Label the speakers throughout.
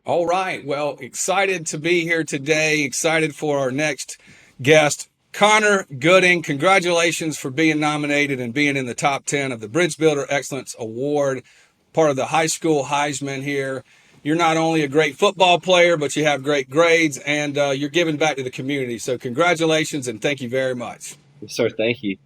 Speaker 1: All right. Well, excited to be here today. Excited for our next guest, Connor Gooding. Congratulations for being nominated and being in the top 10 of the Bridge Builder Excellence Award, part of the high school Heisman here. You're not only a great football player, but you have great grades and you're giving back to the community. So congratulations and thank you very much.
Speaker 2: Yes, sir. Thank you.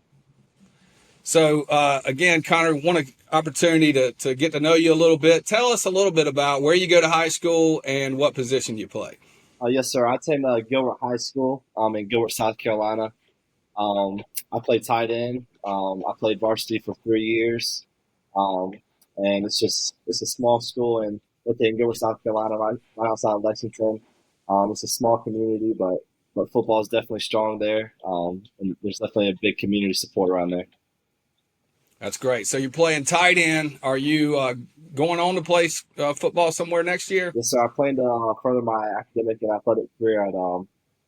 Speaker 1: So again, Connor, want an opportunity to get to know you a little bit. Tell us a little bit about where you go to high school and what position you play.
Speaker 2: Yes, sir. I attend Gilbert High School in Gilbert, South Carolina. Um, I played tight end. I played varsity for 3 years. Um, and it's a small school within Gilbert, South Carolina, right outside of Lexington. It's a small community, but football is definitely strong there. And there's definitely a big community support around there.
Speaker 1: That's great. So you're playing tight end. Are you going on to play football somewhere next year?
Speaker 2: Yes, sir. I plan to further my academic and athletic career at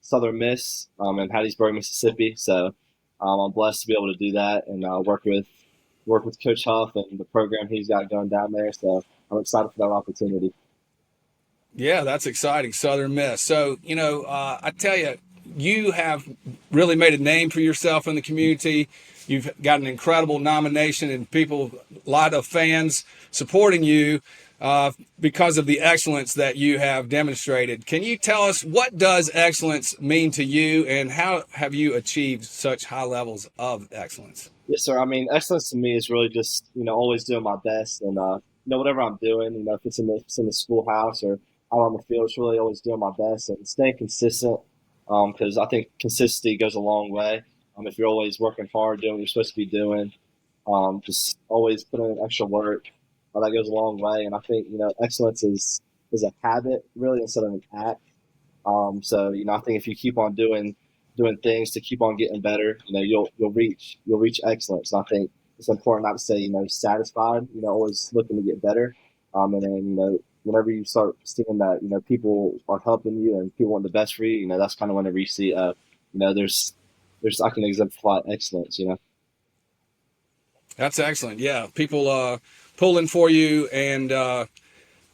Speaker 2: Southern Miss in Hattiesburg, Mississippi. So I'm blessed to be able to do that and work with Coach Huff and the program he's got going down there. So I'm excited for that opportunity.
Speaker 1: Yeah, that's exciting. Southern Miss. So, I tell you, you have really made a name for yourself in the community. You've got an incredible nomination and a lot of fans supporting you because of the excellence that you have demonstrated. Can you tell us what does excellence mean to you and how have you achieved such high levels of excellence?
Speaker 2: Yes, sir. I mean, excellence to me is really just always doing my best and whatever I'm doing, if it's in the schoolhouse or out on the field, it's really always doing my best and staying consistent because I think consistency goes a long way. If you're always working hard, doing what you're supposed to be doing, just always putting in extra work, that goes a long way. And I think excellence is a habit really instead of an act. So I think if you keep on doing things to keep on getting better, you'll reach excellence. And I think it's important not to say satisfied. Always looking to get better. And then whenever you start seeing that people are helping you and people want the best for you, that's kind of whenever you see there's I can exemplify excellence.
Speaker 1: That's excellent. Yeah, people pulling for you and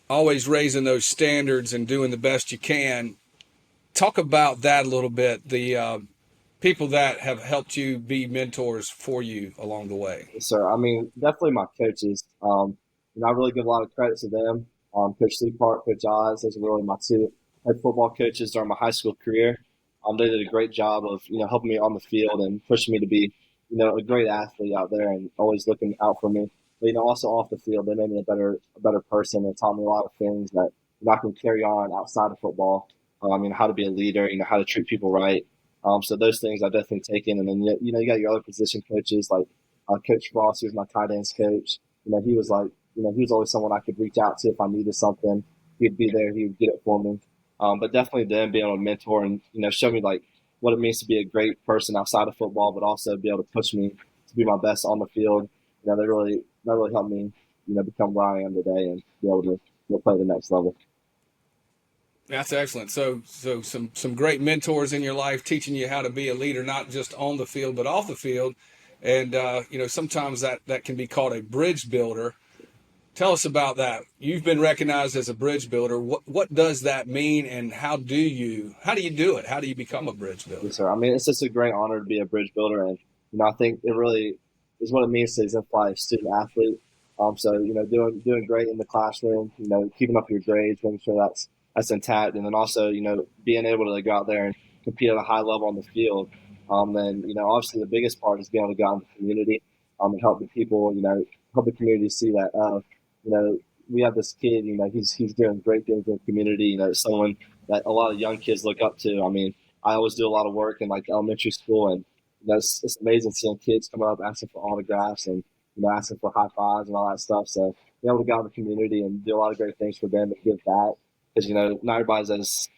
Speaker 1: always raising those standards and doing the best you can. Talk about that a little bit. The people that have helped you be mentors for you along the way.
Speaker 2: Yes, sir. I mean, definitely my coaches. I really give a lot of credit to them. Coach Lee Park, Coach Oz, those are really my two head football coaches during my high school career. They did a great job of helping me on the field and pushing me to be a great athlete out there and always looking out for me. But also off the field, they made me a better person and taught me a lot of things that I can carry on outside of football. How to be a leader, how to treat people right. So those things I've definitely taken. And then you got your other position coaches like Coach Frost, who's my tight ends coach. He was like he was always someone I could reach out to if I needed something. He'd be there. He would get it for me. But definitely them being able to mentor and show me like what it means to be a great person outside of football, but also be able to push me to be my best on the field. They really helped me become where I am today and be able to play the next level.
Speaker 1: That's excellent. So some great mentors in your life teaching you how to be a leader, not just on the field but off the field. And sometimes that can be called a bridge builder. Tell us about that. You've been recognized as a bridge builder. What does that mean, and how do you do it? How do you become a bridge builder?
Speaker 2: Yes, sir. I mean, it's just a great honor to be a bridge builder, and I think it really is what it means to exemplify a student athlete. So doing great in the classroom, keeping up your grades, making sure that's intact, and then also being able to go out there and compete at a high level on the field. Then obviously the biggest part is being able to go out in the community and help the people, help the community see that you know we have this kid, he's doing great things in the community. Someone that a lot of young kids look up to. I mean, I always do a lot of work in like elementary school, and it's amazing seeing kids come up asking for autographs and asking for high fives and all that stuff. So being able to go out in the community and do a lot of great things for them and give back because not everybody's as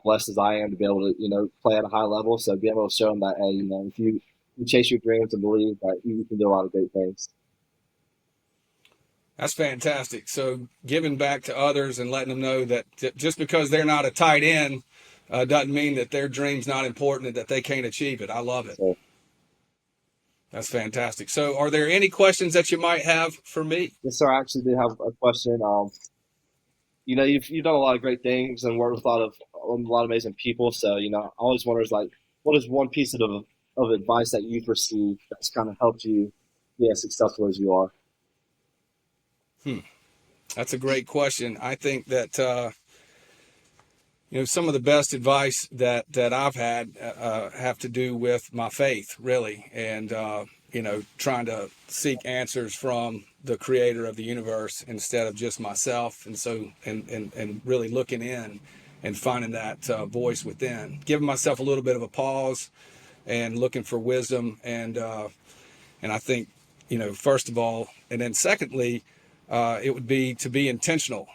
Speaker 2: blessed as I am to be able to play at a high level. So being able to show them that hey, if you chase your dreams and believe that you can do a lot of great things.
Speaker 1: That's fantastic. So giving back to others and letting them know that just because they're not a tight end doesn't mean that their dream's not important and that they can't achieve it. I love it.
Speaker 2: So,
Speaker 1: That's fantastic. So are there any questions that you might have for me?
Speaker 2: yes, sir. I actually do have a question. you've done a lot of great things and worked with a lot of amazing people. So I always wonder is like, what is one piece of advice that you've received that's kind of helped you be as successful as you are?
Speaker 1: That's a great question. I think that some of the best advice that I've had have to do with my faith, really, and trying to seek answers from the creator of the universe instead of just myself, and really looking in and finding that voice within, giving myself a little bit of a pause and looking for wisdom, and I think first of all, and then secondly, it would be to be intentional.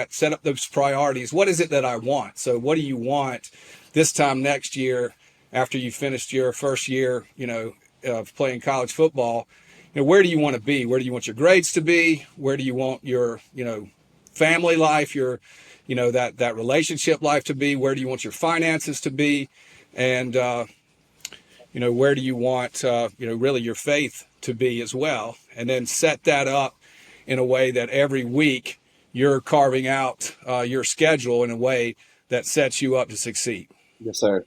Speaker 1: Set up those priorities. What is it that I want? So what do you want this time next year after you finished your first year, of playing college football? Where do you want to be? Where do you want your grades to be? Where do you want your, family life, your, that relationship life to be? Where do you want your finances to be? And, where do you want, really your faith to be as well? And then set that up in a way that every week you're carving out your schedule in a way that sets you up to succeed.
Speaker 2: Yes, sir.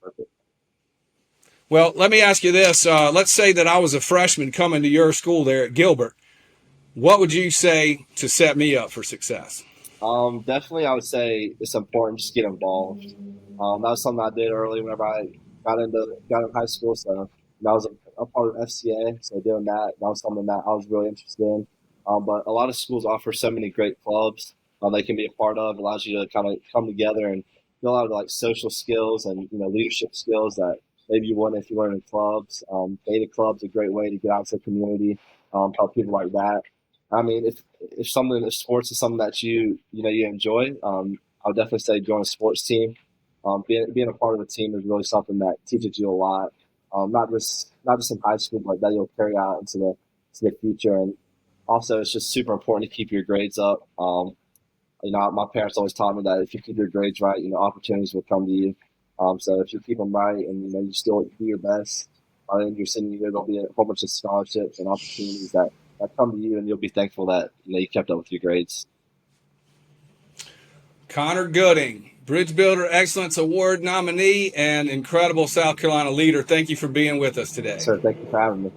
Speaker 2: Perfect.
Speaker 1: Well, let me ask you this. Let's say that I was a freshman coming to your school there at Gilbert. What would you say to set me up for success?
Speaker 2: Definitely, I would say it's important just to get involved. That was something I did early whenever I got in high school. So I was a part of FCA, so doing that was something that I was really interested in. But a lot of schools offer so many great clubs they can be a part of. It allows you to kind of come together and get a lot of like social skills and leadership skills that maybe you wouldn't if you weren't in clubs. Beta club's a great way to get out to the community, help people like that. I mean, if sports is something that you enjoy, I would definitely say join a sports team. Being a part of a team is really something that teaches you a lot. Not just in high school, but that you'll carry out into the future. And also, it's just super important to keep your grades up. My parents always taught me that if you keep your grades right, opportunities will come to you. So if you keep them right and you still do your best, by the end of your senior year, there'll be a whole bunch of scholarships and opportunities that come to you, and you'll be thankful that you kept up with your grades.
Speaker 1: Connor Gooding, Bridge Builder Excellence Award nominee and incredible South Carolina leader. Thank you for being with us today.
Speaker 2: Sir, thank you for having me.